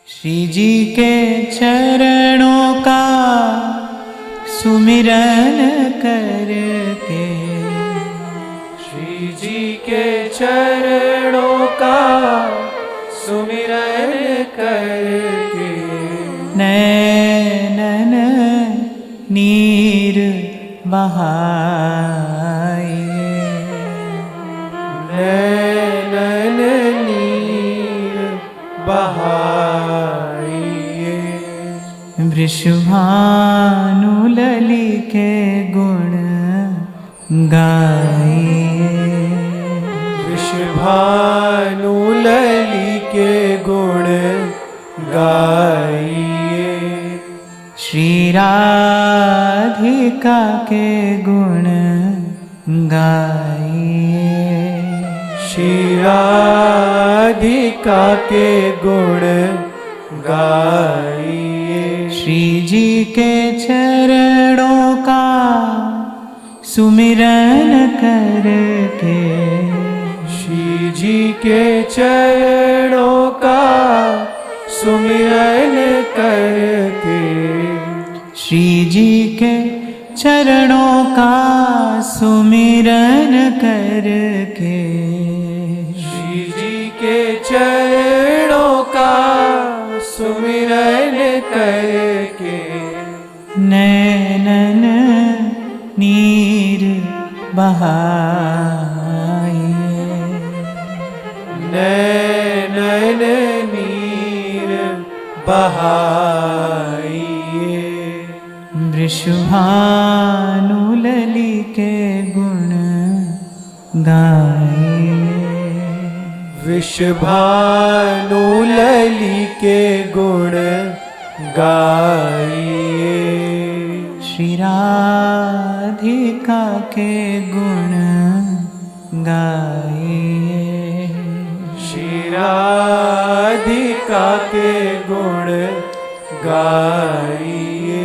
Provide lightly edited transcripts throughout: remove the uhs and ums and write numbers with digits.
श्री जी के चरणों का सुमिरन करके, श्री जी के चरणों का सुमिरन करके, नैनन नीर बहाइए, नैनन नीर बहाइए, वृषभानुलली के गुण गाइए, वृषभानुलली के गुण गाइए, श्री राधिका के गुण गाइए, श्री राधिका के गुण गाइए, श्री जी के चरणों का सुमिरन करके, श्री जी के चरणों का सुमिरन करके, श्री जी के चरणों का सुमिरन करके, श्री जी के चरणों का सुमिरन करके, नैनन नीर बहाइए, नैनन नीर बहाइए, वृषभानुलली के गुण गाइए, वृषभानुलली के गुण गाइए, श्री राधिका के गुण गाइए, श्री राधिका के गुण गाइए।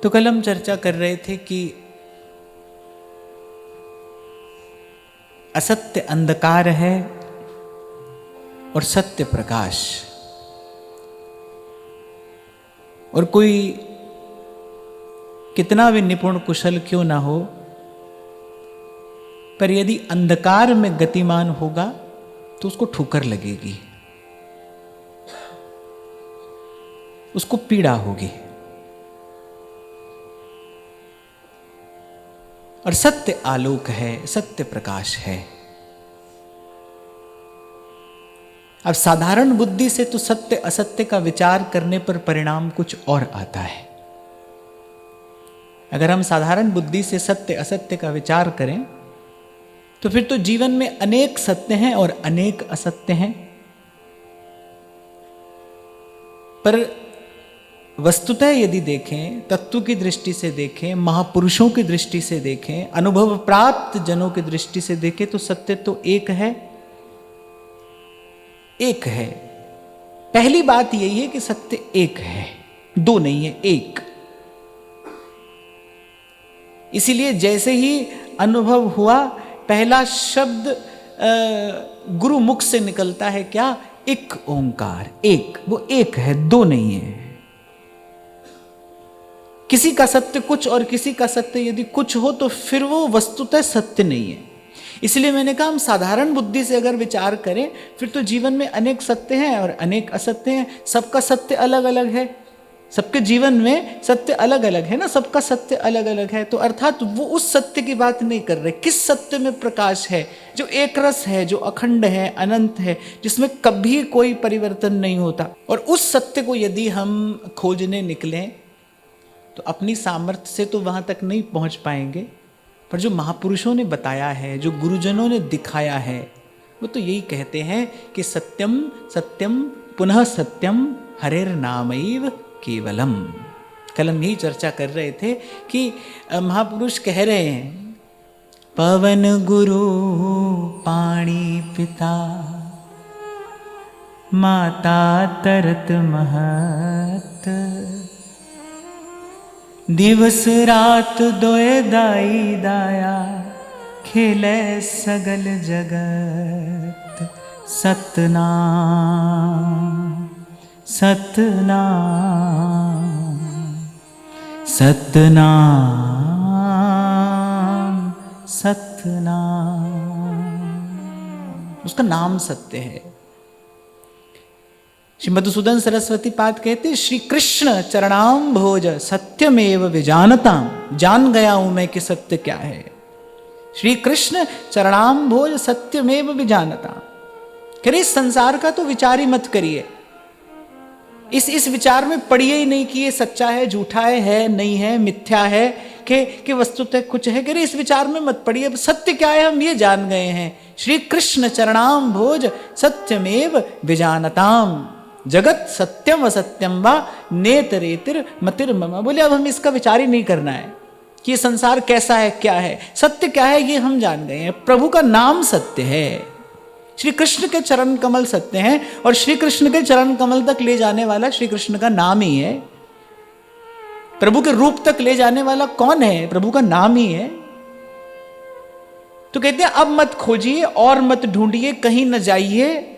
तो कल हम चर्चा कर रहे थे कि असत्य अंधकार है और सत्य प्रकाश, और कोई कितना भी निपुण कुशल क्यों ना हो, पर यदि अंधकार में गतिमान होगा तो उसको ठोकर लगेगी, उसको पीड़ा होगी। और सत्य आलोक है, सत्य प्रकाश है। अब साधारण बुद्धि से तो सत्य असत्य का विचार करने पर परिणाम कुछ और आता है। अगर हम साधारण बुद्धि से सत्य असत्य का विचार करें तो फिर तो जीवन में अनेक सत्य हैं और अनेक असत्य हैं, पर वस्तुतः यदि देखें, तत्व की दृष्टि से देखें, महापुरुषों की दृष्टि से देखें, अनुभव प्राप्त जनों की दृष्टि से देखें, तो सत्य तो एक है, एक है। पहली बात यही है कि सत्य एक है, दो नहीं है, एक। इसीलिए जैसे ही अनुभव हुआ, पहला शब्द गुरु मुख से निकलता है क्या? एक ओंकार, एक। वो एक है, दो नहीं है। किसी का सत्य कुछ और किसी का सत्य यदि कुछ हो तो फिर वो वस्तुतः सत्य नहीं है। इसलिए मैंने कहा हम साधारण बुद्धि से अगर विचार करें फिर तो जीवन में अनेक सत्य हैं और अनेक असत्य हैं। सबका सत्य अलग अलग है, सबके जीवन में सत्य अलग अलग है ना, सबका सत्य अलग अलग है। तो अर्थात वो उस सत्य की बात नहीं कर रहे, किस सत्य में प्रकाश है, जो एक रस है, जो अखंड है, अनंत है, जिसमें कभी कोई परिवर्तन नहीं होता। और उस सत्य को यदि हम खोजने निकलें तो अपनी सामर्थ्य से तो वहाँ तक नहीं पहुँच पाएंगे, पर जो महापुरुषों ने बताया है, जो गुरुजनों ने दिखाया है, वो तो यही कहते हैं कि सत्यम सत्यम पुनः सत्यम हरेर नामैव केवलम। कल हम यही चर्चा कर रहे थे कि महापुरुष कह रहे हैं, पवन गुरु पाणी पिता माता तरत महत, दिवस रात दोए दाई दाया, खेले सगल जगत सतनाम सतनाम सतनाम सतनाम। उसका नाम सत्य है। श्री मधुसूदन सरस्वती पाद कहते श्री कृष्ण चरणाम भोज सत्यमेव विजानताम। जान गया हूं मैं कि सत्य क्या है। श्री कृष्ण चरणाम भोज सत्यमेव विजानताम। कह रहे इस संसार का तो विचार ही मत करिए, इस विचार में पड़िए ही नहीं कि ये सच्चा है, झूठा है नहीं है, मिथ्या है कि वस्तुतः कुछ है। कह रहे इस विचार में मत पड़िए, सत्य क्या है हम ये जान गए हैं। श्री कृष्ण चरणाम भोज सत्यमेव विजानताम। जगत सत्यम असत्यम वा नेतरेतिर मतिर्मम। बोले अब हम इसका विचार ही नहीं करना है कि ये संसार कैसा है, क्या है, सत्य क्या है, ये हम जान गए हैं। प्रभु का नाम सत्य है, श्री कृष्ण के चरण कमल सत्य हैं, और श्री कृष्ण के चरण कमल तक ले जाने वाला श्री कृष्ण का नाम ही है। प्रभु के रूप तक ले जाने वाला कौन है? प्रभु का नाम ही है। तो कहते हैं अब मत खोजिए और मत ढूंढिए, कहीं न जाइए।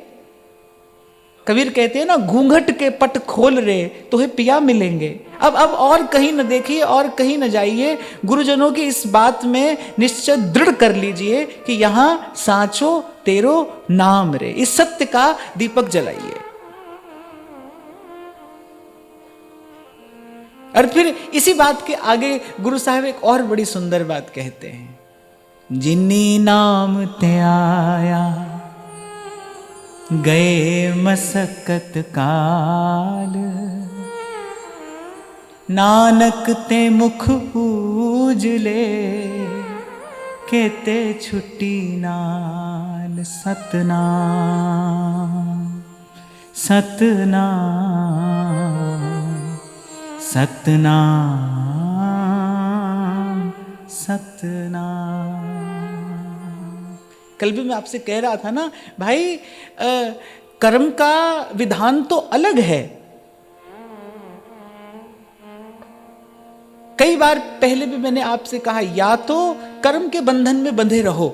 कबीर कहते हैं ना, घूंघट के पट खोल रे तो पिया मिलेंगे। अब और कहीं न देखिए और कहीं न जाइए। गुरुजनों की इस बात में निश्चय दृढ़ कर लीजिए कि यहां सांचो तेरो नाम रे। इस सत्य का दीपक जलाइए। और फिर इसी बात के आगे गुरु साहब एक और बड़ी सुंदर बात कहते हैं। जिन्नी नाम ते आया गए मसकत काल, नानक ते मुख पूज ले केते छुट्टी नाल। सतनाम सतनाम सतनाम सतनाम। कल भी मैं आपसे कह रहा था ना भाई, कर्म का विधान तो अलग है। कई बार पहले भी मैंने आपसे कहा, या तो कर्म के बंधन में बंधे रहो,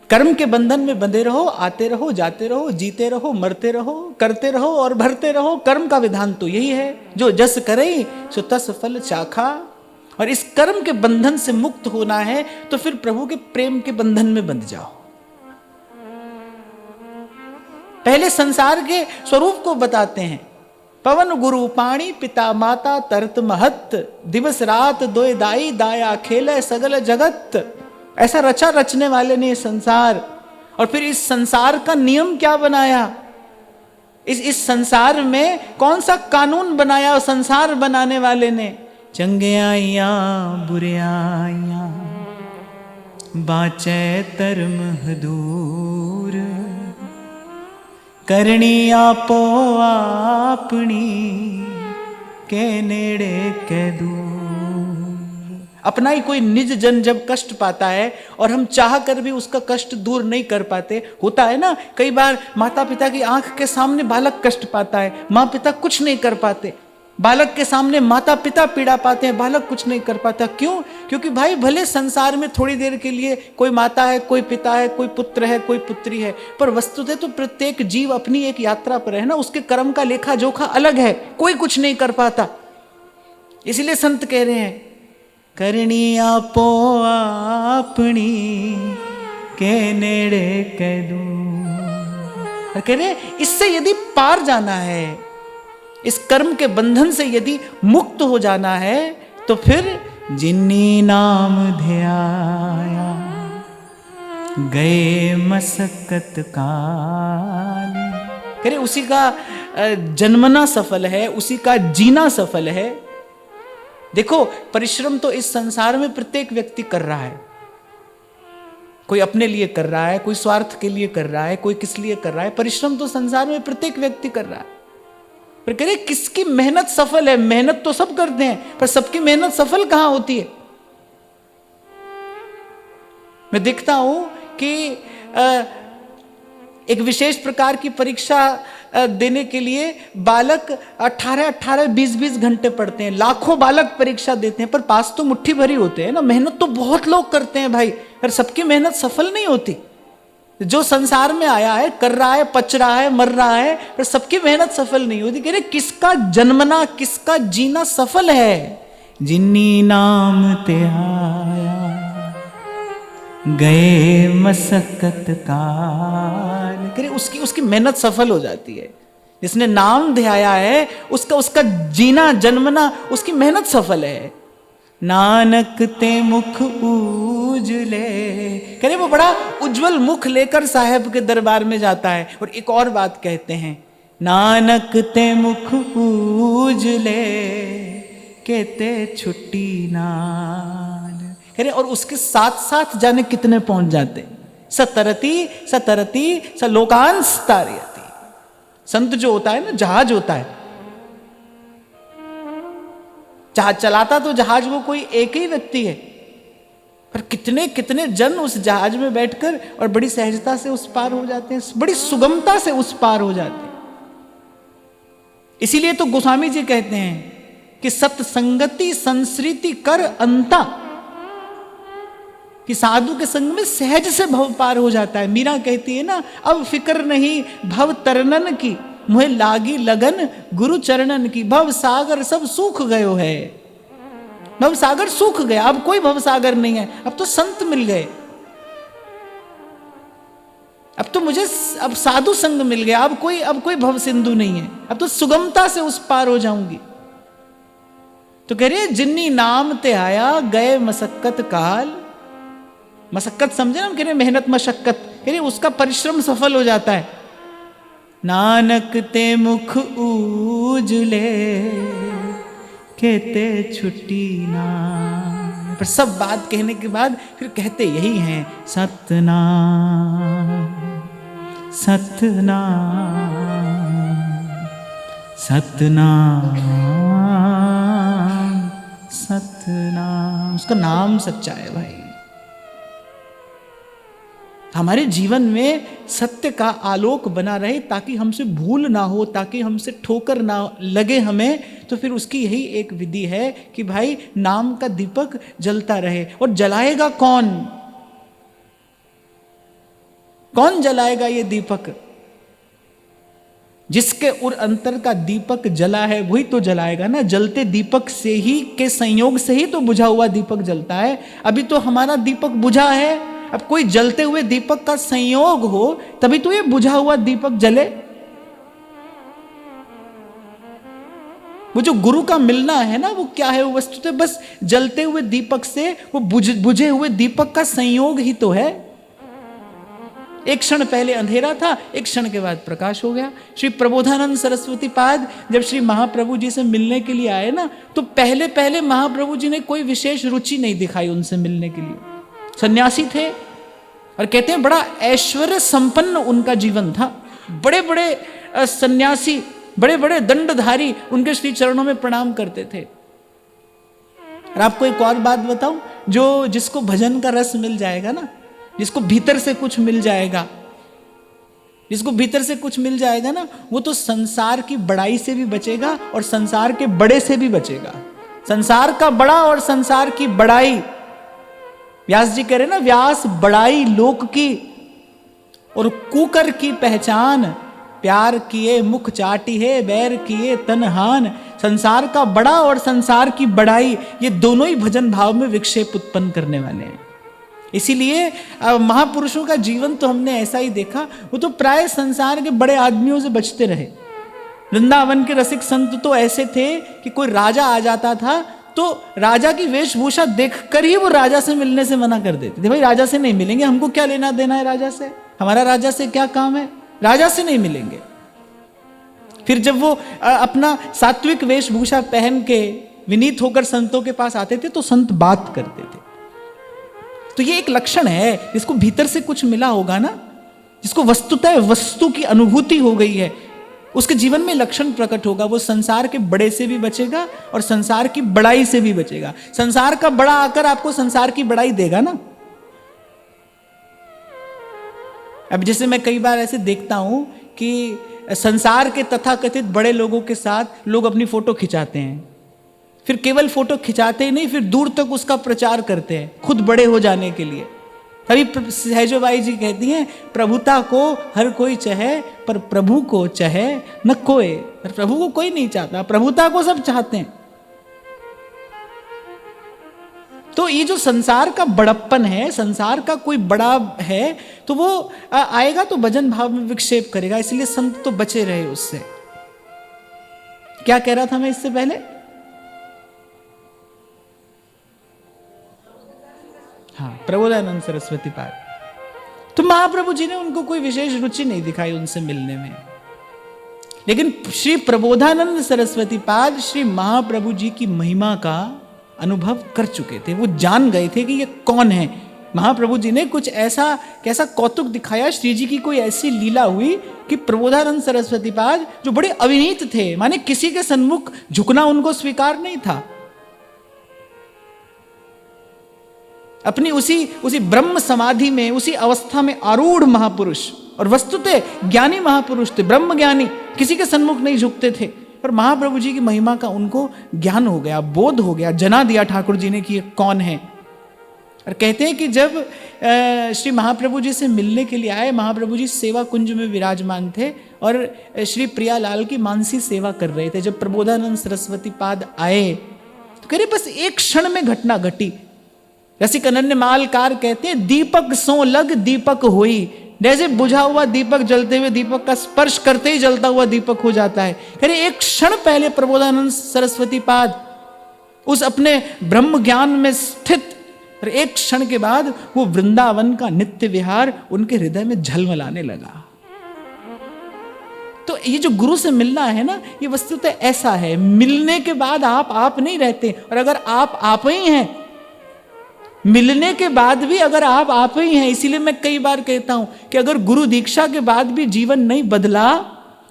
कर्म के बंधन में बंधे रहो, आते रहो, जाते रहो, जीते रहो, मरते रहो, करते रहो और भरते रहो। कर्म का विधान तो यही है, जो जस करे सो तस फल चाखा। और इस कर्म के बंधन से मुक्त होना है तो फिर प्रभु के प्रेम के बंधन में बंध जाओ। पहले संसार के स्वरूप को बताते हैं। पवन गुरु पाणी पिता माता तरत महत, दिवस रात दोय दाई दाया खेले सगल जगत। ऐसा रचा रचने वाले ने संसार, और फिर इस संसार का नियम क्या बनाया, इस संसार में कौन सा कानून बनाया संसार बनाने वाले ने। चंगियाइया बुरियाइया बाचे धर्म हदूर, करनी आपो आपनी के नेड़े के दूर। अपना ही कोई निज जन जब कष्ट पाता है और हम चाह कर भी उसका कष्ट दूर नहीं कर पाते, होता है ना कई बार माता पिता की आंख के सामने बालक कष्ट पाता है, माँ पिता कुछ नहीं कर पाते। बालक के सामने माता पिता पीड़ा पाते हैं, बालक कुछ नहीं कर पाता। क्यों? क्योंकि भाई भले संसार में थोड़ी देर के लिए कोई माता है, कोई पिता है, कोई पुत्र है, कोई पुत्री है, पर वस्तुतः तो प्रत्येक जीव अपनी एक यात्रा पर है ना। उसके कर्म का लेखा जोखा अलग है, कोई कुछ नहीं कर पाता। इसलिए संत कह रहे हैं, करनी आपो आपनी के नेड़े कह दूं। कह रहे इससे यदि पार जाना है, इस कर्म के बंधन से यदि मुक्त हो जाना है, तो फिर जिन्नी नाम ध्याया गए मसकत काल। कह रहे उसी का जन्मना सफल है, उसी का जीना सफल है। देखो परिश्रम तो इस संसार में प्रत्येक व्यक्ति कर रहा है। कोई अपने लिए कर रहा है, कोई स्वार्थ के लिए कर रहा है, कोई किस लिए कर रहा है। परिश्रम तो संसार में प्रत्येक व्यक्ति कर रहा है। पर कह रहे किसकी मेहनत सफल है? मेहनत तो सब करते हैं, पर सबकी मेहनत सफल कहां होती है? मैं देखता हूं कि एक विशेष प्रकार की परीक्षा देने के लिए बालक 18-18, 20-20 घंटे पढ़ते हैं। लाखों बालक परीक्षा देते हैं, पर पास तो मुट्ठी भरी होते हैं ना। मेहनत तो बहुत लोग करते हैं भाई, पर सबकी मेहनत सफल नहीं होती। जो संसार में आया है, कर रहा है, पच रहा है, मर रहा है, पर सबकी मेहनत सफल नहीं होती। कह रहे किसका जन्मना, किसका जीना सफल है? जिन्नी नाम ते आया गए मसक्कत काल। कह रहे उसकी मेहनत सफल हो जाती है। जिसने नाम ध्याया है उसका जीना जन्मना, उसकी मेहनत सफल है। नानक ते मुख उजले। कह रहे वो बड़ा उज्जवल मुख लेकर साहेब के दरबार में जाता है। और एक और बात कहते हैं, नानक ते मुख उजले कहते छुट्टी नाल। कह रहे और उसके साथ साथ जाने कितने पहुंच जाते। सतरती सतरती सलोकांस तारयति। संत जो होता है ना, जहाज होता है, जहाज चलाता तो जहाज वो कोई एक ही व्यक्ति है, पर कितने कितने जन उस जहाज में बैठकर और बड़ी सहजता से उस पार हो जाते हैं, बड़ी सुगमता से उस पार हो जाते हैं। इसीलिए तो गोस्वामी जी कहते हैं कि सत्संगति संस्कृति कर अंता, कि साधु के संग में सहज से भव पार हो जाता है। मीरा कहती है ना, अब फिक्र नहीं भव तरनन की, मुझे लागी लगन गुरु चरणन की। भव सागर सब सूख गयो है, भव सागर सूख गया, अब कोई भव सागर नहीं है, अब तो संत मिल गए, अब तो मुझे अब साधु संग मिल गया, अब कोई भव सिंधु नहीं है, अब तो सुगमता से उस पार हो जाऊंगी। तो कह रहे जिन्नी नाम ते आया गए मसक्कत काल। मसक्कत समझे ना, हम कह रहे मेहनत मशक्कत, कह रहे उसका परिश्रम सफल हो जाता है। नानक ते मुख उजले कहते छुट्टी ना। पर सब बात कहने के बाद फिर कहते यही हैं, सतनाम सतनाम सतनाम सतनाम। उसका नाम सच्चा है भाई। हमारे जीवन में सत्य का आलोक बना रहे, ताकि हमसे भूल ना हो, ताकि हमसे ठोकर ना लगे हमें। तो फिर उसकी यही एक विधि है कि भाई नाम का दीपक जलता रहे। और जलाएगा कौन? कौन जलाएगा ये दीपक? जिसके उर अंतर का दीपक जला है वही तो जलाएगा ना। जलते दीपक से ही के संयोग से ही तो बुझा हुआ दीपक जलता है। अभी तो हमारा दीपक बुझा है, अब कोई जलते हुए दीपक का संयोग हो तभी तो ये बुझा हुआ दीपक जले। वो जो गुरु का मिलना है ना, वो क्या है? वो वस्तुतः बस जलते हुए दीपक से वो बुझे हुए दीपक का संयोग ही तो है। एक क्षण पहले अंधेरा था, एक क्षण के बाद प्रकाश हो गया। श्री प्रबोधानंद सरस्वती पाद जब श्री महाप्रभु जी से मिलने के लिए आए ना, तो पहले पहले महाप्रभु जी ने कोई विशेष रुचि नहीं दिखाई उनसे मिलने के लिए। सन्यासी थे और कहते हैं बड़ा ऐश्वर्य संपन्न उनका जीवन था। बड़े बड़े सन्यासी, बड़े बड़े दंडधारी उनके श्री चरणों में प्रणाम करते थे। और आपको एक और बात बताऊं, जिसको भजन का रस मिल जाएगा ना, जिसको भीतर से कुछ मिल जाएगा, जिसको भीतर से कुछ मिल जाएगा ना, वो तो संसार की बड़ाई से भी बचेगा और संसार के बड़े से भी बचेगा। संसार का बड़ा और संसार की बड़ाई। व्यास जी कह रहे ना, व्यास बड़ाई लोक की और कुकर की पहचान, प्यार किए मुख चाटी है बैर किए तनहान। संसार का बड़ा और संसार की बड़ाई, ये दोनों ही भजन भाव में विक्षेप उत्पन्न करने वाले हैं। इसीलिए महापुरुषों का जीवन तो हमने ऐसा ही देखा, वो तो प्राय संसार के बड़े आदमियों से बचते रहे। वृंदावन के रसिक संत तो ऐसे थे कि कोई राजा आ जाता था तो राजा की वेशभूषा देखकर ही वो राजा से मिलने से मना कर देते थे। भाई राजा से नहीं मिलेंगे, हमको क्या लेना देना है राजा से, हमारा राजा से क्या काम है, राजा से नहीं मिलेंगे। फिर जब वो अपना सात्विक वेशभूषा पहन के विनीत होकर संतों के पास आते थे तो संत बात करते थे। तो ये एक लक्षण है, जिसको भीतर से कुछ मिला होगा ना, जिसको वस्तुतः वस्तु की अनुभूति हो गई है, उसके जीवन में लक्षण प्रकट होगा। वो संसार के बड़े से भी बचेगा और संसार की बड़ाई से भी बचेगा। संसार का बड़ा आकर आपको संसार की बड़ाई देगा ना। अब जैसे मैं कई बार ऐसे देखता हूं कि संसार के तथाकथित बड़े लोगों के साथ लोग अपनी फोटो खिंचाते हैं, फिर केवल फोटो खिंचाते ही नहीं, फिर दूर तक उसका प्रचार करते हैं खुद बड़े हो जाने के लिए। तभी सहजोबाई जी कहती हैं, प्रभुता को हर कोई चाहे पर प्रभु को चाहे न कोई। पर प्रभु को कोई नहीं चाहता, प्रभुता को सब चाहते हैं। तो ये जो संसार का बड़प्पन है, संसार का कोई बड़ा है, तो वो आएगा तो भजन भाव में विक्षेप करेगा। इसलिए संत तो बचे रहे उससे। क्या कह रहा था मैं इससे पहले? हाँ, प्रबोधानंद सरस्वती पाद। तो महाप्रभु जी ने उनको कोई विशेष रुचि नहीं दिखाई उनसे मिलने में, लेकिन श्री प्रबोधानंद सरस्वती पाद श्री महाप्रभु जी की महिमा का अनुभव कर चुके थे। वो जान गए थे कि ये कौन है। महाप्रभु जी ने कुछ ऐसा कैसा कौतुक दिखाया, श्री जी की कोई ऐसी लीला हुई कि प्रबोधानंद सरस्वती पाद जो बड़े अविनीत थे, माने किसी के सन्मुख झुकना उनको स्वीकार नहीं था, अपनी उसी ब्रह्म समाधि में, उसी अवस्था में आरूढ़ महापुरुष, और वस्तुतः ज्ञानी महापुरुष थे, ब्रह्म ज्ञानी, किसी के सन्मुख नहीं झुकते थे। पर महाप्रभु जी की महिमा का उनको ज्ञान हो गया, बोध हो गया, जना दिया ठाकुर जी ने कि ये कौन है। और कहते हैं कि जब श्री महाप्रभु जी से मिलने के लिए आए, महाप्रभु जी सेवा कुंज में विराजमान थे और श्री प्रियालाल की मानसी सेवा कर रहे थे। जब प्रबोधानंद सरस्वती पाद आए तो कह रहे बस एक क्षण में घटना घटी। रसिक अनन्य मालकार कहते हैं, दीपक सो लग दीपक होई, जैसे बुझा हुआ दीपक जलते हुए दीपक का स्पर्श करते ही जलता हुआ दीपक हो जाता है। कह रहे एक क्षण पहले प्रबोधानंद सरस्वती पाद उस अपने ब्रह्म ज्ञान में स्थित, और एक क्षण के बाद वो वृंदावन का नित्य विहार उनके हृदय में झलमलाने लगा। तो ये जो गुरु से मिलना है ना, ये वस्तुतः ऐसा है, मिलने के बाद आप नहीं रहते, और अगर आप ही हैं, मिलने के बाद भी अगर आप ही हैं। इसीलिए मैं कई बार कहता हूं कि अगर गुरु दीक्षा के बाद भी जीवन नहीं बदला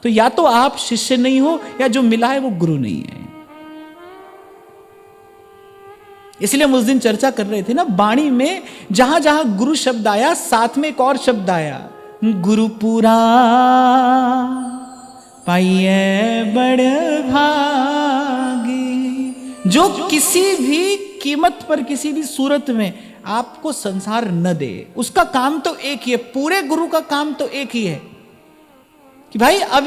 तो या तो आप शिष्य नहीं हो, या जो मिला है वो गुरु नहीं है। इसलिए हम उस दिन चर्चा कर रहे थे ना, वाणी में जहां जहां गुरु शब्द आया, साथ में एक और शब्द आया, गुरुपुरा पाइए बड़ भागी। जो किसी भी कीमत पर, किसी भी सूरत में आपको संसार न दे, उसका काम तो एक ही है। पूरे गुरु का काम तो एक ही है कि भाई अब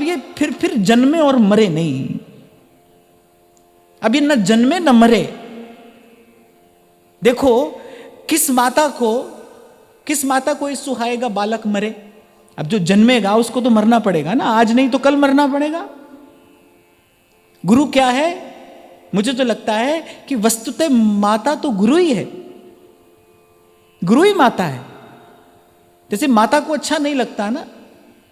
ये फिर जन्मे और मरे नहीं, अब ये न जन्मे न मरे। देखो किस माता को ये सुहाएगा बालक मरे? अब जो जन्मेगा उसको तो मरना पड़ेगा ना, आज नहीं तो कल मरना पड़ेगा। गुरु क्या है? मुझे तो लगता है कि वस्तुतः माता तो गुरु ही है, गुरु ही माता है। जैसे माता को अच्छा नहीं लगता ना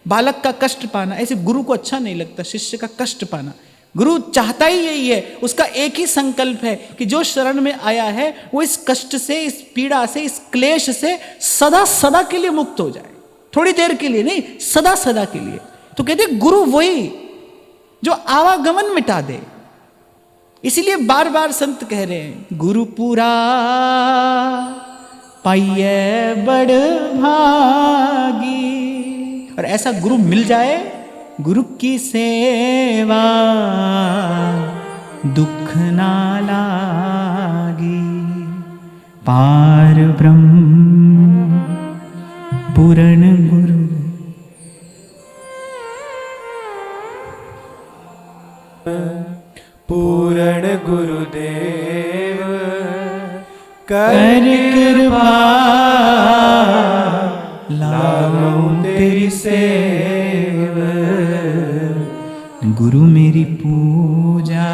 बालक का कष्ट पाना, ऐसे गुरु को अच्छा नहीं लगता शिष्य का कष्ट पाना। गुरु चाहता ही यही है, उसका एक ही संकल्प है कि जो शरण में आया है वो इस कष्ट से, इस पीड़ा से, इस क्लेश से सदा सदा के लिए मुक्त हो जाए। थोड़ी देर के लिए नहीं, सदा सदा के लिए। तो कहते गुरु वही जो आवागमन मिटा दे। इसीलिए बार बार संत कह रहे हैं, गुरु पूरा पाइए बड़ भागी। और ऐसा गुरु मिल जाए, गुरु की सेवा दुख ना लागी। पार ब्रह्म पूर्ण गुरु पूर्ण गुरुदेव कर कृपा लागो तेरी सेव। गुरु मेरी पूजा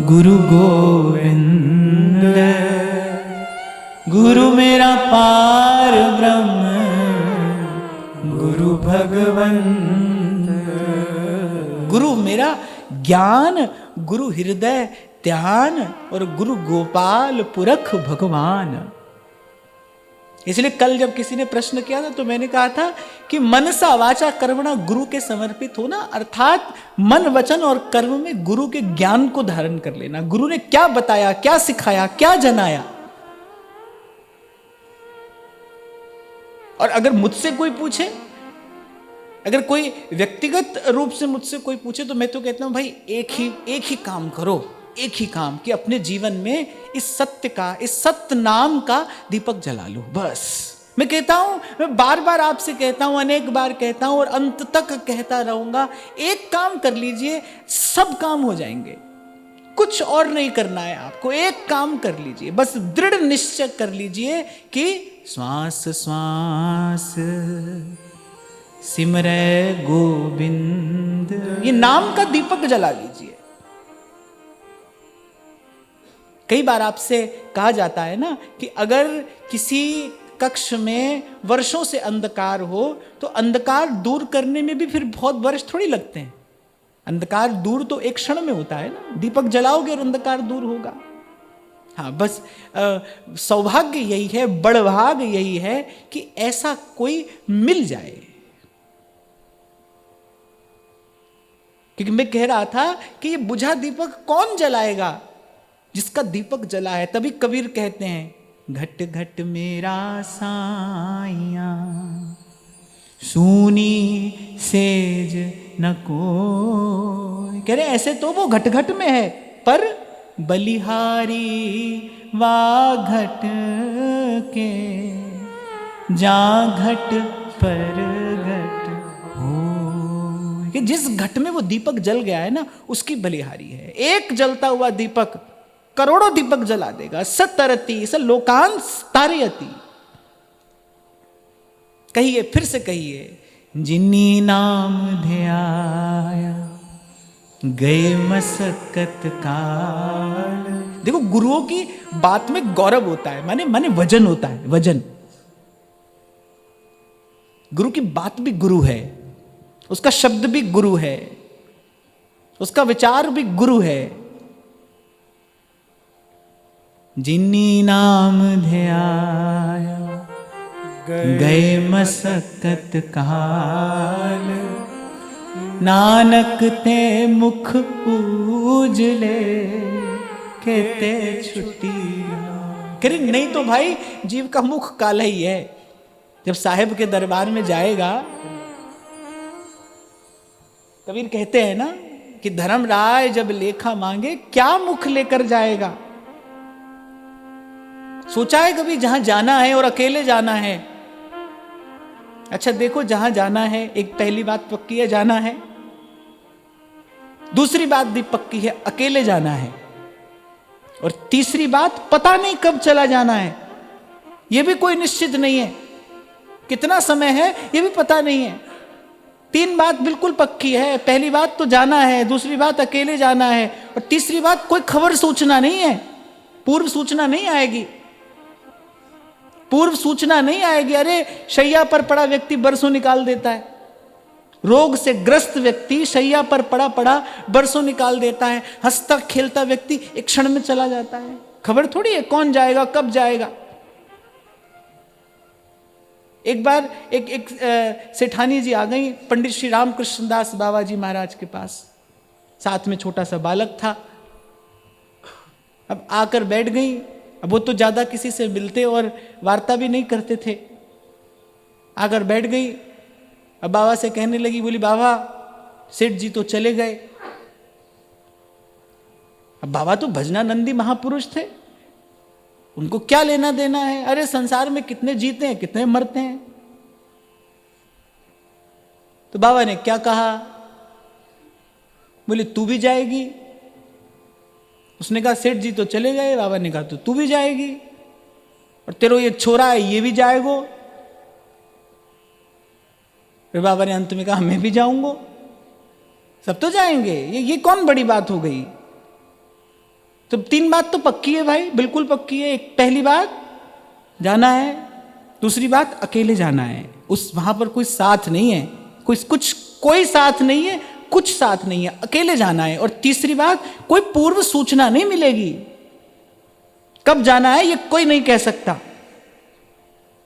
गुरु गोविंद, गुरु मेरा पार ब्रह्म गुरु भगवंत। गुरु मेरा ज्ञान, गुरु हृदय ध्यान, और गुरु गोपाल पुरख भगवान। इसलिए कल जब किसी ने प्रश्न किया था तो मैंने कहा था कि मनसा वाचा कर्मणा गुरु के समर्पित होना, अर्थात मन वचन और कर्म में गुरु के ज्ञान को धारण कर लेना। गुरु ने क्या बताया, क्या सिखाया, क्या जनाया। और अगर मुझसे कोई पूछे, अगर कोई व्यक्तिगत रूप से मुझसे कोई पूछे, तो मैं तो कहता हूं भाई एक ही काम करो, एक ही काम कि अपने जीवन में इस सत्य का, इस सत्य नाम का दीपक जला लो। बस मैं कहता हूं, मैं बार बार आपसे कहता हूं, अनेक बार कहता हूं और अंत तक कहता रहूंगा, एक काम कर लीजिए, सब काम हो जाएंगे। कुछ और नहीं करना है आपको, एक काम कर लीजिए, बस दृढ़ निश्चय कर लीजिए कि श्वास श्वास सिमरै गोविंद, ये नाम का दीपक जला लीजिए। कई बार आपसे कहा जाता है ना कि अगर किसी कक्ष में वर्षों से अंधकार हो तो अंधकार दूर करने में भी फिर बहुत वर्ष थोड़ी लगते हैं। अंधकार दूर तो एक क्षण में होता है ना, दीपक जलाओगे और अंधकार दूर होगा। हाँ, बस सौभाग्य यही है, बड़भाग यही है कि ऐसा कोई मिल जाए। क्योंकि मैं कह रहा था कि ये बुझा दीपक कौन जलाएगा? जिसका दीपक जला है। तभी कबीर कहते हैं, घट घट मेरा साइया सूनी सेज न कोई। कह रहे ऐसे तो वो घट घट में है, पर बलिहारी वा घट के जा घट पर घट हो। कि जिस घट में वो दीपक जल गया है ना, उसकी बलिहारी है। एक जलता हुआ दीपक करोड़ों दीपक जला देगा। सतरती स लोकान तारयति। कहिए, फिर से कहिए, जिन्नी नाम ध्याया गए मसक्कत काल। देखो, गुरुओं की बात में गौरव होता है, माने वजन होता है, वजन। गुरु की बात भी गुरु है, उसका शब्द भी गुरु है, उसका विचार भी गुरु है। जिन्नी नाम ध्याया गए मसक्कत काल, नानक ते मुख उजले कहते छुट्टी। करें नहीं तो भाई जीव का मुख काला ही है। जब साहेब के दरबार में जाएगा, कबीर कहते हैं ना कि धर्मराय जब लेखा मांगे क्या मुख लेकर जाएगा। सोचा है कभी जहां जाना है और अकेले जाना है? अच्छा देखो, जहां जाना है, एक पहली बात पक्की है, जाना है। दूसरी बात भी पक्की है, अकेले जाना है। और तीसरी बात, पता नहीं कब चला जाना है, यह भी कोई निश्चित नहीं है। कितना समय है यह भी पता नहीं है। तीन बात बिल्कुल पक्की है, पहली बात तो जाना है, दूसरी बात अकेले जाना है, और तीसरी बात कोई खबर सूचना नहीं है, पूर्व सूचना नहीं आएगी। पूर्व सूचना नहीं आएगी। अरे शैया पर पड़ा व्यक्ति बरसों निकाल देता है, रोग से ग्रस्त व्यक्ति शैया पर पड़ा पड़ा बरसों निकाल देता है, हंसता खेलता व्यक्ति एक क्षण में चला जाता है। खबर थोड़ी है कौन जाएगा कब जाएगा। एक बार एक सेठानी जी आ गई पंडित श्री रामकृष्ण दास बाबा जी महाराज के पास, साथ में छोटा सा बालक था। अब आकर बैठ गई। अब वो तो ज्यादा किसी से मिलते और वार्ता भी नहीं करते थे। आकर बैठ गई। अब बाबा से कहने लगी, बोली बाबा सेठ जी तो चले गए। अब बाबा तो भजनानंदी महापुरुष थे, उनको क्या लेना देना है। अरे संसार में कितने जीते हैं कितने मरते हैं। तो बाबा ने क्या कहा, बोले तू भी जाएगी। उसने कहा सेठ जी तो चले गए। बाबा ने कहा तो तू भी जाएगी, और तेरो ये छोरा है ये भी जाएगो। फिर बाबा ने अंत में कहा मैं भी जाऊंगा, सब तो जाएंगे, ये कौन बड़ी बात हो गई। तो तीन बात तो पक्की है भाई, बिल्कुल पक्की है। एक पहली बात जाना है, दूसरी बात अकेले जाना है, उस वहां पर कोई साथ नहीं है, कोई साथ नहीं है, कुछ साथ नहीं है, अकेले जाना है। और तीसरी बात, कोई पूर्व सूचना नहीं मिलेगी, कब जाना है ये कोई नहीं कह सकता,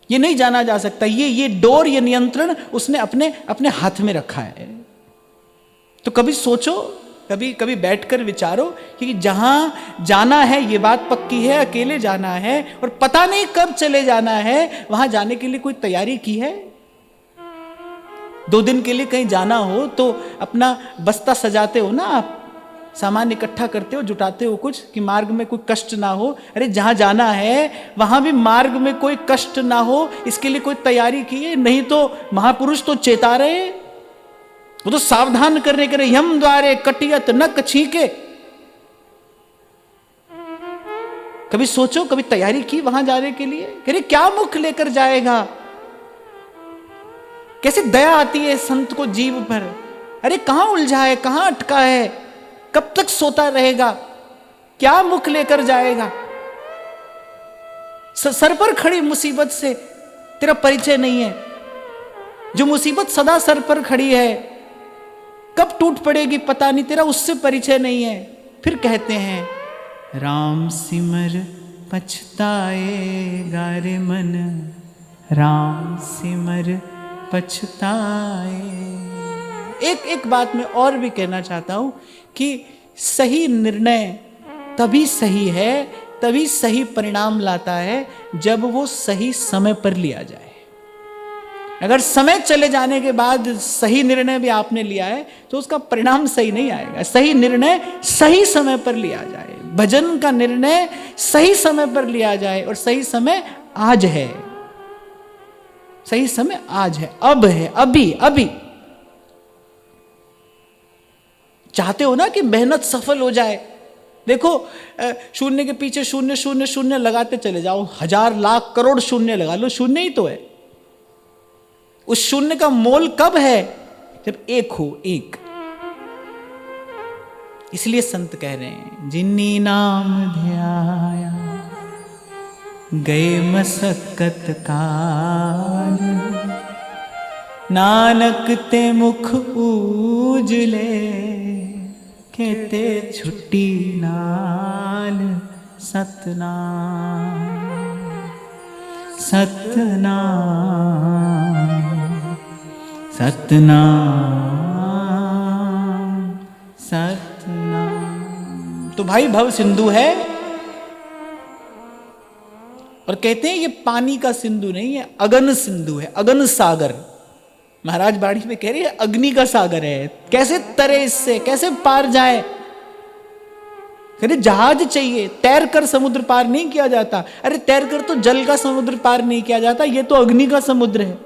ये नहीं जाना जा सकता। ये डोर, ये नियंत्रण उसने अपने हाथ में रखा है। तो कभी सोचो, कभी बैठकर विचारो कि जहां जाना है ये बात पक्की है, अकेले जाना है, और पता नहीं कब चले जाना है, वहां जाने के लिए कोई तैयारी की है? 2 दिन के लिए कहीं जाना हो तो अपना बस्ता सजाते हो ना आप, सामान इकट्ठा करते हो, जुटाते हो कुछ कि मार्ग में कोई कष्ट ना हो। अरे जहां जाना है वहां भी मार्ग में कोई कष्ट ना हो, इसके लिए कोई तैयारी की है? नहीं तो महापुरुष तो चेता रहे, वो तो सावधान करने के लिए, यम द्वारे कटियत न कछीके। कभी सोचो, कभी तैयारी की वहां जाने के लिए? अरे क्या मुख लेकर जाएगा? कैसे दया आती है संत को जीव पर। अरे कहां उलझा है, कहां अटका है, कब तक सोता रहेगा, क्या मुख लेकर जाएगा? सर पर खड़ी मुसीबत से तेरा परिचय नहीं है। जो मुसीबत सदा सर पर खड़ी है, कब टूट पड़ेगी पता नहीं, तेरा उससे परिचय नहीं है। फिर कहते हैं राम सिमर पछताएगा रे मन, राम सिमर पछताए। एक बात मैं और भी कहना चाहता हूं कि सही निर्णय तभी सही है, तभी सही परिणाम लाता है जब वो सही समय पर लिया जाए। अगर समय चले जाने के बाद सही निर्णय भी आपने लिया है तो उसका परिणाम सही नहीं आएगा। सही निर्णय सही समय पर लिया जाए, भजन का निर्णय सही समय पर लिया जाए, और सही समय आज है, सही समय आज है, अब है, अभी अभी। चाहते हो ना कि मेहनत सफल हो जाए? देखो, शून्य के पीछे शून्य शून्य शून्य लगाते चले जाओ, 1000 लाख करोड़ शून्य लगा लो, शून्य ही तो है। उस शून्य का मोल कब है? जब एक हो, एक। इसलिए संत कह रहे हैं जिन्नी नाम ध्याया गए मसक्कत काल, नानक ते मुख उजले कहते छुट्टी नाल सतनाम सतनाम सतनाम सतनाम। तो भाई भव सिंधु है, और कहते हैं ये पानी का सिंधु नहीं है, अगन सिंधु है, अगन सागर। महाराज बाड़ी में कह रही है अग्नि का सागर है। कैसे तरे इससे, कैसे पार जाए? अरे जहाज चाहिए, तैर कर समुद्र पार नहीं किया जाता। अरे तैर कर तो जल का समुद्र पार नहीं किया जाता, ये तो अग्नि का समुद्र है।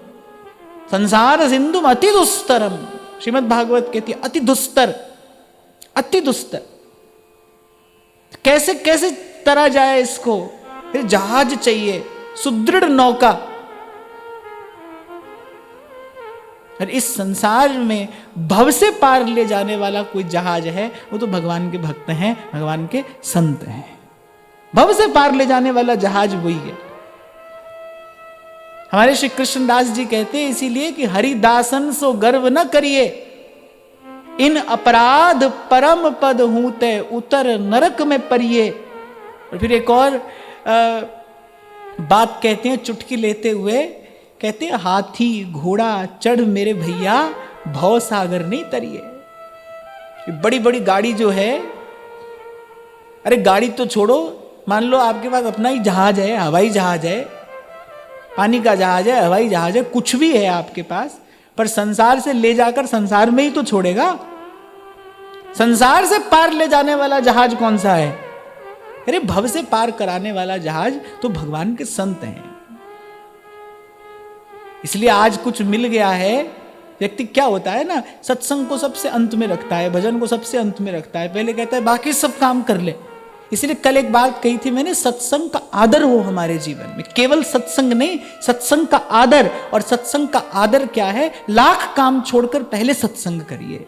संसार सिंधु अति दुस्तरम, श्रीमद् भागवत कहती है अति दुस्तर, अति दुस्तर। कैसे कैसे तरा जाए इसको? फिर जहाज चाहिए, सुदृढ़ नौका। और इस संसार में भव से पार ले जाने वाला कोई जहाज है, वो तो भगवान के भक्त हैं, भगवान के संत हैं। भव से पार ले जाने वाला जहाज वही है। हमारे श्री कृष्णदास जी कहते हैं इसीलिए कि हरिदासन सो गर्व न करिए, इन अपराध परम पद हूते उतर नरक में परिये। और फिर एक और बात कहते हैं चुटकी लेते हुए, कहते हैं हाथी घोड़ा चढ़ मेरे भैया भव सागर नहीं तरिए। बड़ी बड़ी गाड़ी जो है, अरे गाड़ी तो छोड़ो, मान लो आपके पास अपना ही जहाज है, हवाई जहाज है, पानी का जहाज है, हवाई जहाज है, कुछ भी है आपके पास, पर संसार से ले जाकर संसार में ही तो छोड़ेगा। संसार से पार ले जाने वाला जहाज कौन सा है? अरे भव से पार कराने वाला जहाज तो भगवान के संत हैं। इसलिए आज कुछ मिल गया है, व्यक्ति क्या होता है ना, सत्संग को सबसे अंत में रखता है, भजन को सबसे अंत में रखता है, पहले कहता है बाकी सब काम कर ले। इसलिए कल एक बात कही थी मैंने, सत्संग का आदर हो हमारे जीवन में, केवल सत्संग नहीं, सत्संग का आदर। और सत्संग का आदर क्या है? लाख काम छोड़कर पहले सत्संग करिए,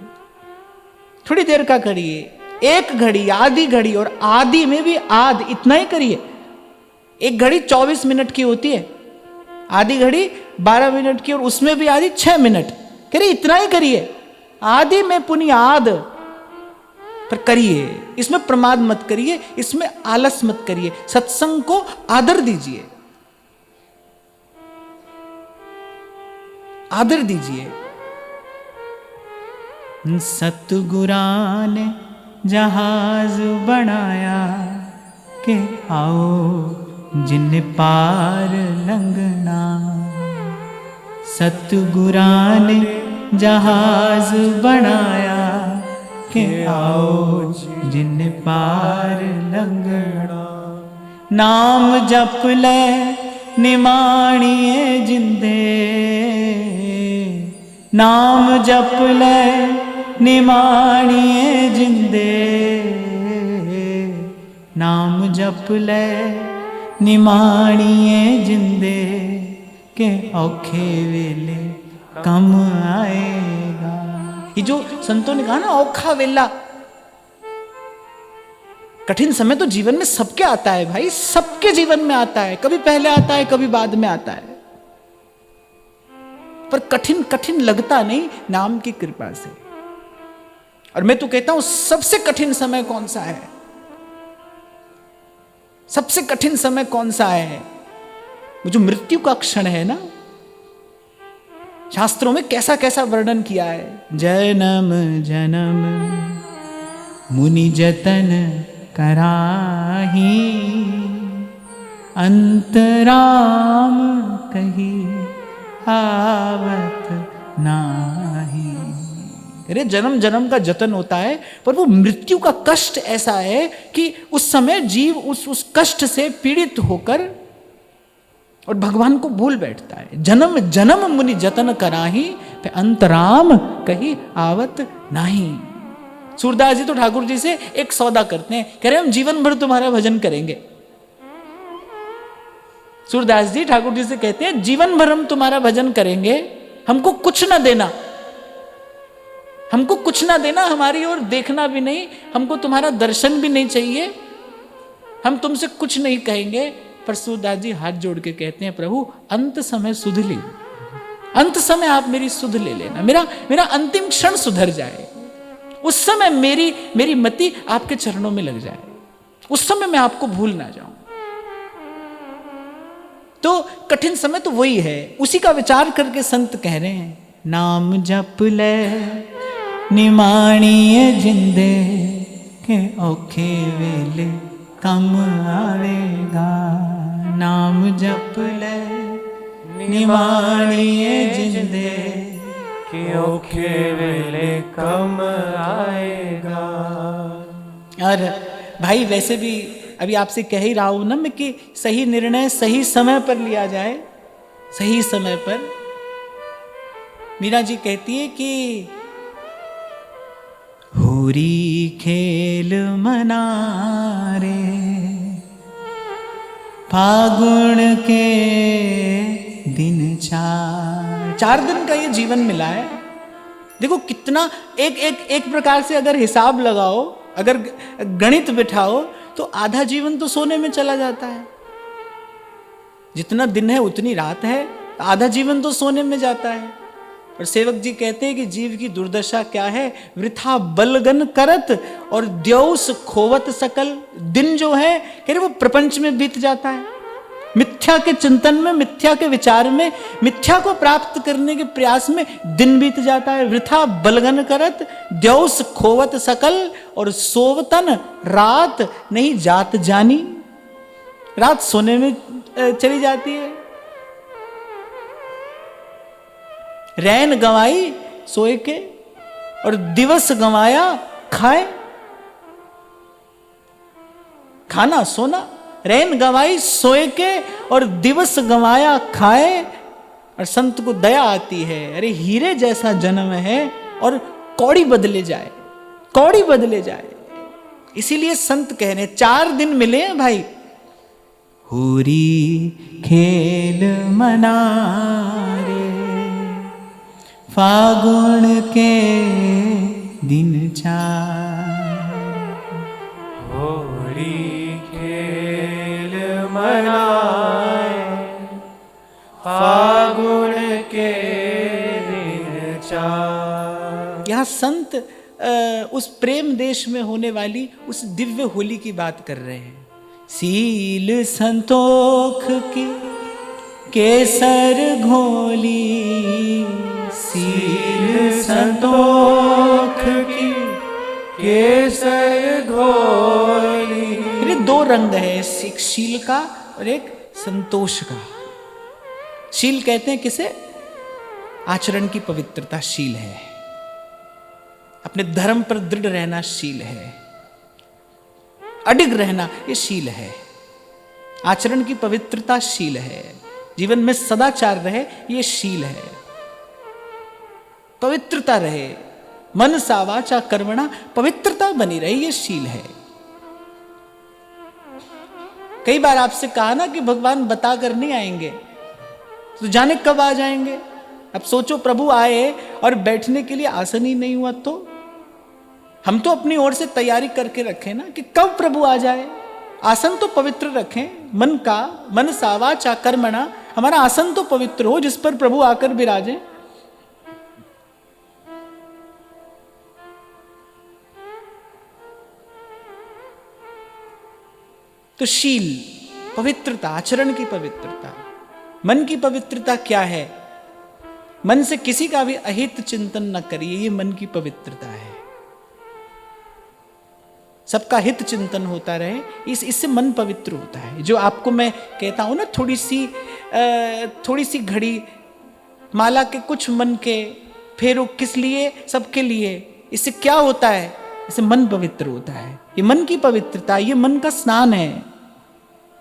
थोड़ी देर का करिए, 1 घड़ी, आधी घड़ी, और आधी में भी आध इतना ही करिए। 1 घड़ी 24 मिनट की होती है, आधी घड़ी 12 मिनट की, और उसमें भी आधी 6 मिनट। करिए, इतना ही करिए, आधी में पुण्य आध पर करिए। इसमें प्रमाद मत करिए, इसमें आलस मत करिए, सत्संग को आदर दीजिए, आदर दीजिए। सतगुरान ने जहाज बनाया के आओ जिन पार लंघना। सतगुरान ने जहाज बनाया के आओ जिन पार लंघना। नाम जप ले निमाणिए जिंदे, नाम जप ले निमाणिए जिंदे, नाम जप ले निमाणिए जिंदे, के औखे वेले कम आएगा। ये जो संतों ने कहा ना औखा वेला, कठिन समय तो जीवन में सबके आता है भाई, सबके जीवन में आता है, कभी पहले आता है कभी बाद में आता है, पर कठिन कठिन लगता नहीं नाम की कृपा से। और मैं तो कहता हूं सबसे कठिन समय कौन सा है, सबसे कठिन समय कौन सा है? वो जो मृत्यु का क्षण है ना, शास्त्रों में कैसा कैसा वर्णन किया है। जन्म जन्म मुनि जतन कराही, अंतराम कही आवत नाही। अरे जन्म जन्म का जतन होता है, पर वो मृत्यु का कष्ट ऐसा है कि उस समय जीव उस कष्ट से पीड़ित होकर और भगवान को भूल बैठता है। जन्म जन्म मुनि जतन कराही, पे अंतराम कही आवत नाही। सूरदास जी तो ठाकुर जी से एक सौदा करते हैं, कह रहे हम जीवन भर तुम्हारा भजन करेंगे। सूरदास जी ठाकुर जी से कहते हैं जीवन भर हम तुम्हारा भजन करेंगे, हमको कुछ ना देना, हमको कुछ ना देना, हमारी ओर देखना भी नहीं, हमको तुम्हारा दर्शन भी नहीं चाहिए, हम तुमसे कुछ नहीं कहेंगे। पर सूरदास जी हाथ जोड़ के कहते हैं प्रभु अंत समय सुध ली, अंत समय आप मेरी सुध ले लेना, मेरा अंतिम क्षण सुधर जाए, उस समय मेरी मति आपके चरणों में लग जाए, उस समय मैं आपको भूल ना जाऊं। तो कठिन समय तो वही है, उसी का विचार करके संत कह रहे हैं नाम जप ले निमाणिए जिंदे, के औखे वेले कम आवेगा। नाम जप ले निमाणिए जिंदे, कि औखे वेले कम आएगा। और भाई वैसे भी अभी आपसे कह ही रहा हूं ना मैं कि सही निर्णय सही समय पर लिया जाए, सही समय पर। मीरा जी कहती है कि होरी खेल मनारे फागुन के दिन चार दिन का ये जीवन मिला है। देखो कितना एक प्रकार से अगर हिसाब लगाओ, अगर गणित बिठाओ तो आधा जीवन तो सोने में चला जाता है। जितना दिन है उतनी रात है, आधा जीवन तो सोने में जाता है। और सेवक जी कहते हैं कि जीव की दुर्दशा क्या है, वृथा बलगन करत और द्यौस खोवत सकल। दिन जो है कह रहे वो प्रपंच में बीत जाता है, मिथ्या के चिंतन में, मिथ्या के विचार में, मिथ्या को प्राप्त करने के प्रयास में दिन बीत जाता है। वृथा बलगन करत द्यौस खोवत सकल, और सोवतन रात नहीं जात जानी। रात सोने में चली जाती है। रैन गंवाई सोए के और दिवस गंवाया खाए। खाना सोना, रैन गंवाई सोए के और दिवस गंवाया खाए। और संत को दया आती है, अरे हीरे जैसा जन्म है और कौड़ी बदले जाए, कौड़ी बदले जाए। इसीलिए संत कह रहे हैं 4 दिन मिले हैं भाई। होरी खेल मनारे फागुन के दिन चार। होरी खेल मनाए फागुन के दिन चार। यहाँ संत उस प्रेम देश में होने वाली उस दिव्य होली की बात कर रहे हैं। सील संतोख की केसर घोली, सील संतोख की केसर घोली। ये 2 रंग है, एक शील का और एक संतोष का। शील कहते हैं किसे? आचरण की पवित्रता शील है। अपने धर्म पर दृढ़ रहना शील है, अडिग रहना ये शील है, आचरण की पवित्रता शील है, जीवन में सदाचार रहे ये शील है, पवित्रता रहे, मनसा वाचा कर्मणा पवित्रता बनी रहे ये शील है। कई बार आपसे कहा ना कि भगवान बता कर नहीं आएंगे, तो जाने कब आ जाएंगे। अब सोचो प्रभु आए और बैठने के लिए आसन ही नहीं हुआ तो हम तो अपनी ओर से तैयारी करके रखें ना कि कब प्रभु आ जाए। आसन तो पवित्र रखें, मन का, मनसा वाचा कर्मणा, हमारा आसन तो पवित्र हो जिस पर प्रभु आकर विराजे। तो शील, पवित्रता, आचरण की पवित्रता, मन की पवित्रता क्या है? मन से किसी का भी अहित चिंतन न करिए, ये मन की पवित्रता है। सबका हित चिंतन होता रहे, इससे मन पवित्र होता है। जो आपको मैं कहता हूं ना, थोड़ी सी घड़ी माला के कुछ मन के फेरो, किस लिए? सबके लिए। इससे क्या होता है? इससे मन पवित्र होता है। ये मन की पवित्रता, ये मन का स्नान है,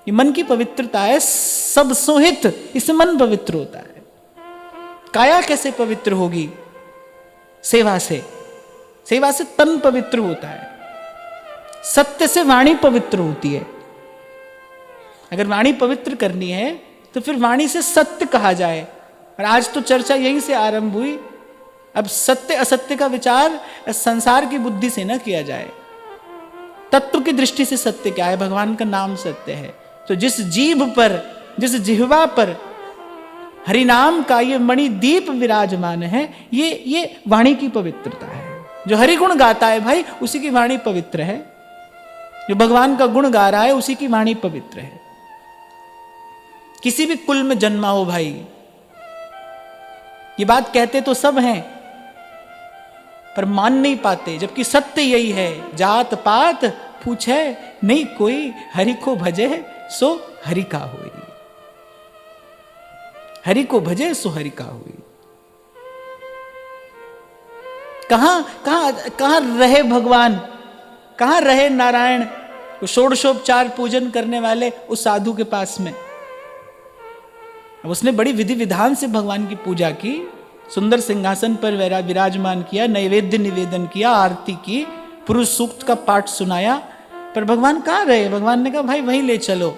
ये मन की पवित्रता है। सब सोहित, इससे मन पवित्र होता है। काया कैसे पवित्र होगी? सेवा से। सेवा से तन पवित्र होता है। सत्य से वाणी पवित्र होती है। अगर वाणी पवित्र करनी है तो फिर वाणी से सत्य कहा जाए। और आज तो चर्चा यहीं से आरंभ हुई। अब सत्य असत्य का विचार संसार की बुद्धि से न किया जाए, तत्व की दृष्टि से सत्य क्या है? भगवान का नाम सत्य है। तो जिस जीभ पर, जिस जिह्वा पर हरिनाम का ये मणि दीप विराजमान है, ये वाणी की पवित्रता है। जो हरि गुण गाता है भाई, उसी की वाणी पवित्र है। जो भगवान का गुण गा रहा है, उसी की वाणी पवित्र है। किसी भी कुल में जन्मा हो भाई, ये बात कहते तो सब हैं पर मान नहीं पाते, जबकि सत्य यही है। जात पात पूछे नहीं कोई, हरि को भजे सो हरि का होई। हरि को भजे सो हरि का हुई। कहां रहे भगवान, कहां रहे नारायण? वो षोडशोपचार पूजन करने वाले उस साधु के पास में। अब उसने बड़ी विधि विधान से भगवान की पूजा की, सुंदर सिंहासन पर विराजमान किया, नैवेद्य निवेदन किया, आरती की, पुरुष सूक्त का पाठ सुनाया, पर भगवान कहां रहे? भगवान ने कहा भाई वहीं ले चलो,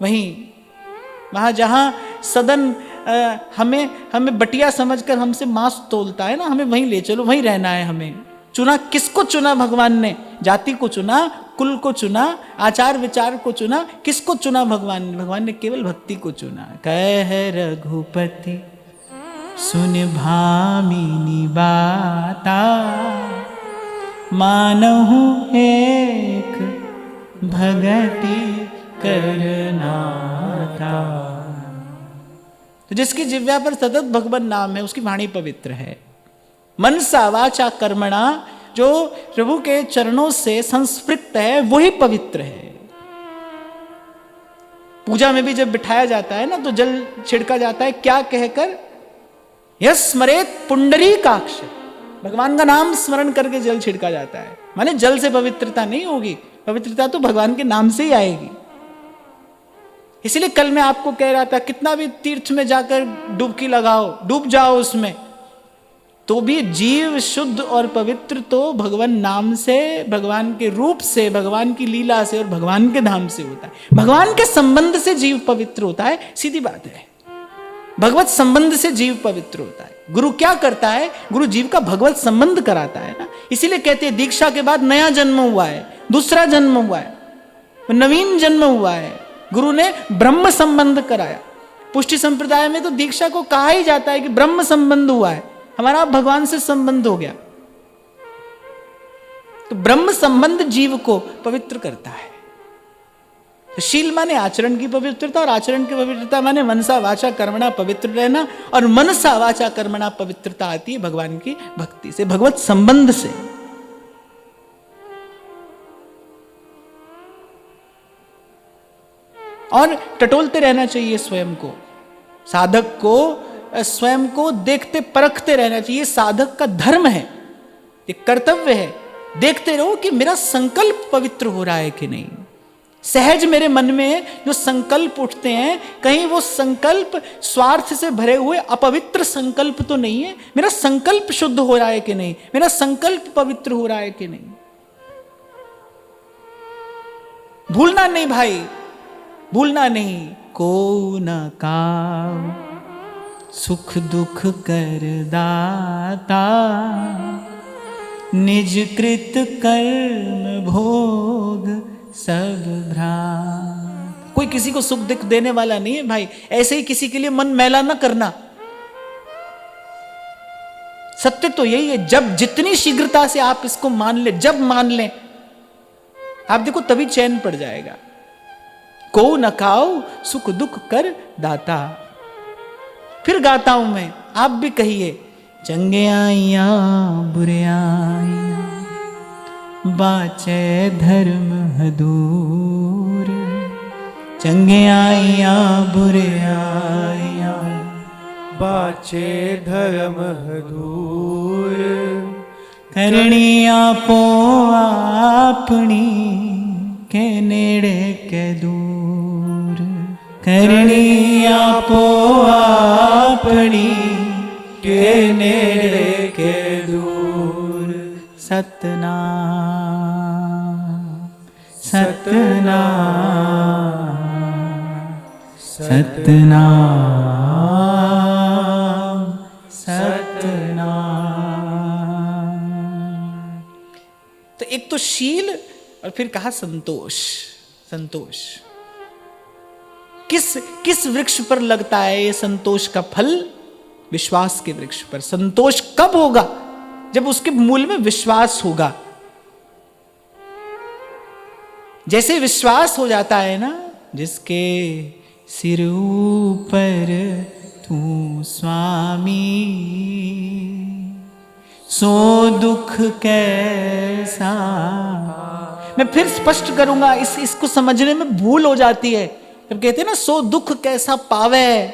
वहां जहां सदन हमें बटिया समझकर हमसे मांस तोलता है ना, हमें वहीं ले चलो, वहीं रहना है हमें। चुना किसको? चुना भगवान ने। जाति को चुना, कुल को चुना, आचार विचार को चुना, किसको चुना? भगवान ने। भगवान ने केवल भक्ति को चुना। कह रघुपति सुन भामिनी बाता, मानहु एक भगति करनाता। तो जिसकी जिह्वा पर सतत भगवान नाम है, उसकी वाणी पवित्र है। मनसा वाचा कर्मणा, जो प्रभु के चरणों से संस्पृक्त है, वही पवित्र है। पूजा में भी जब बिठाया जाता है ना, तो जल छिड़का जाता है, क्या कहकर? यस स्मरेत पुंडरीकाक्ष, भगवान का नाम स्मरण करके जल छिड़का जाता है। माने जल से पवित्रता नहीं होगी, पवित्रता तो भगवान के नाम से ही आएगी। इसलिए कल मैं आपको कह रहा था, कितना भी तीर्थ में जाकर डुबकी लगाओ, डूब जाओ उसमें, तो भी जीव शुद्ध और पवित्र तो भगवान नाम से, भगवान के रूप से, भगवान की लीला से और भगवान के धाम से होता है। भगवान के संबंध से जीव पवित्र होता है, सीधी बात है। भगवत संबंध से जीव पवित्र होता है। गुरु क्या करता है? गुरु जीव का भगवत संबंध कराता है ना। इसीलिए कहते हैं दीक्षा के बाद नया जन्म हुआ है, दूसरा जन्म हुआ है, नवीन जन्म हुआ है। गुरु ने ब्रह्म संबंध कराया। पुष्टि संप्रदाय में तो दीक्षा को कहा ही जाता है कि ब्रह्म संबंध हुआ है, हमारा भगवान से संबंध हो गया। तो ब्रह्म संबंध जीव को पवित्र करता है। तो शील माने आचरण की पवित्रता, और आचरण की पवित्रता माने मनसा वाचा कर्मणा पवित्र रहना, और मनसा वाचा कर्मणा पवित्रता आती है भगवान की भक्ति से, भगवत संबंध से। और टटोलते रहना चाहिए स्वयं को, साधक को स्वयं को देखते परखते रहना चाहिए। साधक का धर्म है। ये कर्तव्य है। देखते रहो कि मेरा संकल्प पवित्र हो रहा है कि नहीं। सहज मेरे मन में जो संकल्प उठते हैं, कहीं वो संकल्प स्वार्थ से भरे हुए अपवित्र संकल्प तो नहीं है। मेरा संकल्प शुद्ध हो रहा है कि नहीं, मेरा संकल्प पवित्र हो रहा है कि नहीं। भूलना नहीं भाई, भूलना नहीं। को न काऊ सुख दुख कर दाता, निज कृत कर्म भोग सब भ्रांत। कोई किसी को सुख दुख देने वाला नहीं है भाई। ऐसे ही किसी के लिए मन मैला न करना। सत्य तो यही है। जब जितनी शीघ्रता से आप इसको मान ले, जब मान लें, आप देखो तभी चैन पड़ जाएगा। को न खाओ सुख दुख कर दाता। फिर गाता हूं मैं, आप भी कहिए। चंगे आइया बुरे आइया, बाचे धर्म हदूर। चंगे आइया बुरे आइया, बाचे धर्म हदूर। करनी आपो आपनी, के नेड़े के दूर। करनी आपो आपनी, के नेड़े के दूर। सतनाम सतनाम सतनाम सतनाम। तो एक तो शील और फिर कहा संतोष। संतोष किस वृक्ष पर लगता है ये संतोष का फल? विश्वास के वृक्ष पर। संतोष कब होगा? जब उसके मूल में विश्वास होगा। जैसे विश्वास हो जाता है ना, जिसके सिर ऊपर तू स्वामी, सो दुख कैसा। मैं फिर स्पष्ट करूंगा, इसको समझने में भूल हो जाती है। जब कहते हैं ना सो दुख कैसा पावे,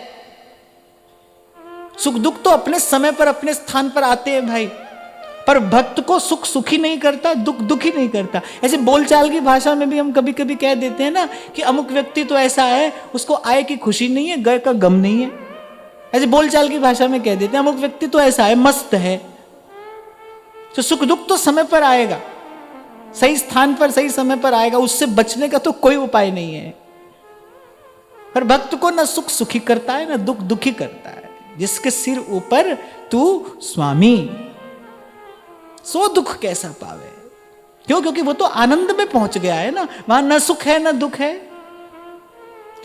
सुख दुख तो अपने समय पर अपने स्थान पर आते हैं भाई, पर भक्त को सुख सुखी नहीं करता, दुख दुखी नहीं करता। ऐसे बोलचाल की भाषा में भी हम कभी कभी कह देते हैं ना कि अमुक व्यक्ति तो ऐसा है, उसको आए की खुशी नहीं है, गए का गम नहीं है। ऐसे बोलचाल की भाषा में कह देते हैं अमुक व्यक्ति तो ऐसा है, मस्त है। तो सुख दुख तो समय पर आएगा, सही स्थान पर सही समय पर आएगा, उससे बचने का तो कोई उपाय नहीं है। पर भक्त को ना सुख सुखी करता है ना दुख दुखी करता है। जिसके सिर ऊपर तू स्वामी, सो दुख कैसा पावे। क्यों? क्योंकि वो तो आनंद में पहुंच गया है ना, वहां न सुख है न दुख है।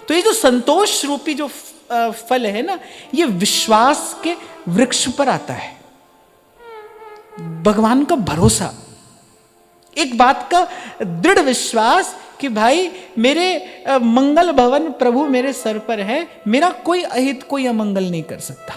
तो ये जो संतोष रूपी जो फल है ना, ये विश्वास के वृक्ष पर आता है। भगवान का भरोसा, एक बात का दृढ़ विश्वास कि भाई मेरे मंगल भवन प्रभु मेरे सर पर है, मेरा कोई अहित कोई अमंगल नहीं कर सकता।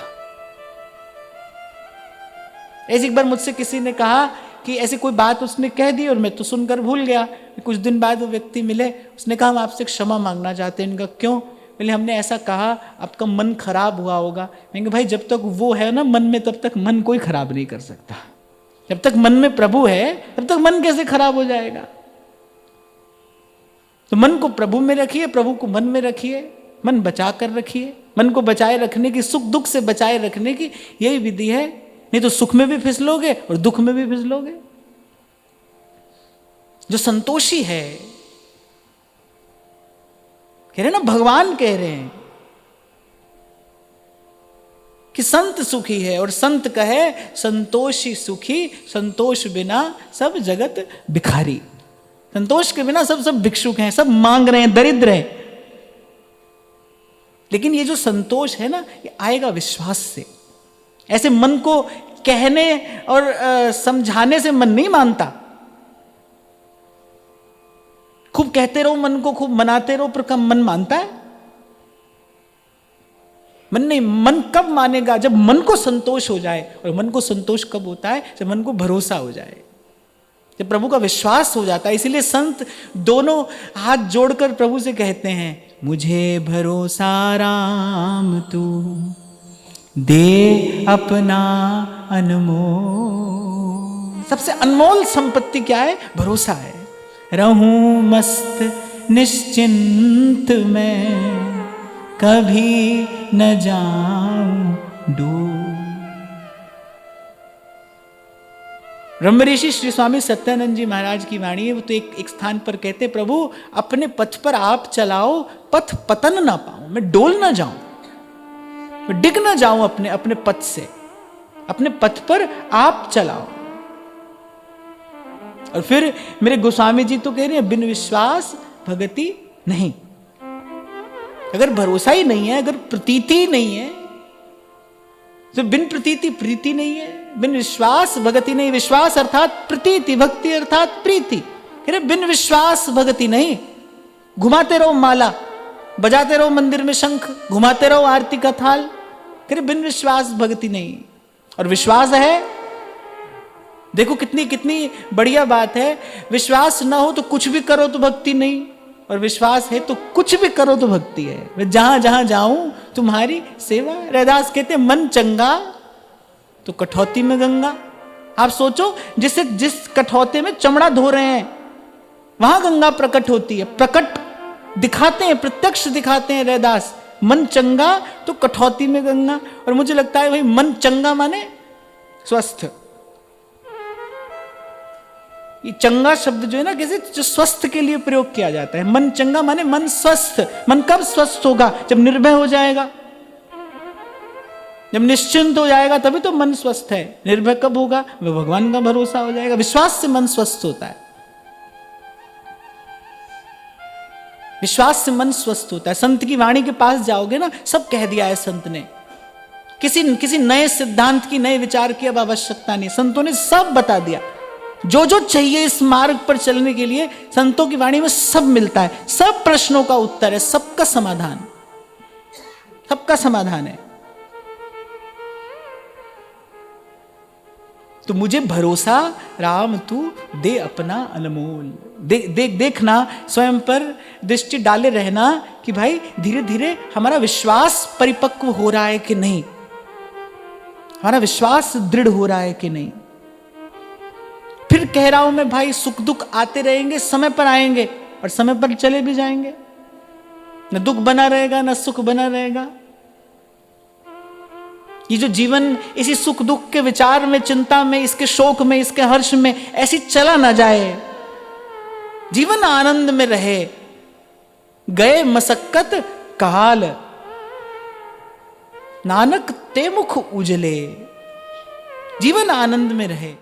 ऐसे एक बार मुझसे किसी ने कहा कि ऐसी कोई बात उसने कह दी और मैं तो सुनकर भूल गया। कुछ दिन बाद वो व्यक्ति मिले, उसने कहा हम आपसे क्षमा मांगना चाहते हैं। इनका क्यों? बोले हमने ऐसा कहा, आपका मन खराब हुआ होगा। मैंने भाई जब तक वो है ना मन में, तब तक मन कोई खराब नहीं कर सकता। जब तक मन में प्रभु है तब तक मन कैसे खराब हो जाएगा? तो मन को प्रभु में रखिए, प्रभु को मन में रखिए, मन बचा कर रखिए। मन को बचाए रखने की, सुख दुख से बचाए रखने की यही विधि है। नहीं तो सुख में भी फिसलोगे और दुख में भी फिसलोगे। जो संतोषी है, कह रहे ना भगवान कह रहे हैं कि संत सुखी है, और संत कहे संतोषी सुखी, संतोष बिना सब जगत भिखारी। संतोष के बिना सब भिक्षुक हैं, सब मांग रहे हैं, दरिद्र हैं। लेकिन ये जो संतोष है ना, ये आएगा विश्वास से। ऐसे मन को कहने और समझाने से मन नहीं मानता। खूब कहते रहो मन को, खूब मनाते रहो, पर कब मन मानता है? मन नहीं। मन कब मानेगा? जब मन को संतोष हो जाए। और मन को संतोष कब होता है? जब मन को भरोसा हो जाए, जब प्रभु का विश्वास हो जाता है। इसीलिए संत दोनों हाथ जोड़कर प्रभु से कहते हैं, मुझे भरोसा राम तू दे अपना अनमोल। सबसे अनमोल संपत्ति क्या है? भरोसा है। रहूं मस्त निश्चिंत मैं, कभी न जाऊं डूब। ब्रह्म ऋषि श्री स्वामी सत्यानंद जी महाराज की वाणी है। वो तो एक स्थान पर कहते, प्रभु अपने पथ पर आप चलाओ, पथ पतन ना पाऊं, मैं डोल ना जाऊं, मैं डिग ना जाऊं अपने पथ से, अपने पथ पर आप चलाओ। और फिर मेरे गोस्वामी जी तो कह रहे हैं, बिन विश्वास भगति नहीं। अगर भरोसा ही नहीं है, अगर प्रतीति ही नहीं है, तो बिन प्रतीति प्रीति नहीं है, बिन विश्वास भगति नहीं। विश्वास अर्थात प्रतीति, भक्ति अर्थात प्रीति। कह रहे बिन विश्वास भगति नहीं। घुमाते रहो माला, बजाते रहो मंदिर में शंख, घुमाते रहो आरती का थाल, कह रहे बिन विश्वास भगति नहीं। और विश्वास है, देखो कितनी कितनी बढ़िया बात है। विश्वास ना हो तो कुछ भी करो तो भक्ति नहीं, और विश्वास है तो कुछ भी करो तो भक्ति है। मैं जहां जहां जाऊं तुम्हारी सेवा। रैदास कहते मन चंगा तो कठौती में गंगा। आप सोचो, जिस कठौते में चमड़ा धो रहे हैं वहां गंगा प्रकट होती है। प्रकट दिखाते हैं, प्रत्यक्ष दिखाते हैं रैदास। मन चंगा तो कठौती में गंगा। और मुझे लगता है भाई मन चंगा माने स्वस्थ। ये चंगा शब्द जो है ना, कैसे जो स्वस्थ के लिए प्रयोग किया जाता है। मन चंगा माने मन स्वस्थ। मन कब स्वस्थ होगा? जब निर्भय हो जाएगा, जब निश्चिंत हो जाएगा, तभी तो मन स्वस्थ है। निर्भय कब होगा? वह भगवान का भरोसा हो जाएगा। विश्वास से मन स्वस्थ होता है, विश्वास से मन स्वस्थ होता है। संत की वाणी के पास जाओगे ना, सब कह दिया है संत ने। किसी नए सिद्धांत की, नए विचार की अब आवश्यकता नहीं। संतों ने सब बता दिया, जो जो चाहिए इस मार्ग पर चलने के लिए संतों की वाणी में सब मिलता है। सब प्रश्नों का उत्तर है, सबका समाधान, सबका समाधान है। तो मुझे भरोसा राम तू दे अपना अनमोल। देखना, स्वयं पर दृष्टि डाले रहना कि भाई धीरे धीरे हमारा विश्वास परिपक्व हो रहा है कि नहीं, हमारा विश्वास दृढ़ हो रहा है कि नहीं। फिर कह रहा हूं मैं भाई, सुख दुख आते रहेंगे, समय पर आएंगे और समय पर चले भी जाएंगे। न दुख बना रहेगा न सुख बना रहेगा। ये जो जीवन इसी सुख दुख के विचार में, चिंता में, इसके शोक में, इसके हर्ष में ऐसी चला ना जाए। जीवन आनंद में रहे। गए मसक्कत काल, नानक ते मुख उजले। जीवन आनंद में रहे।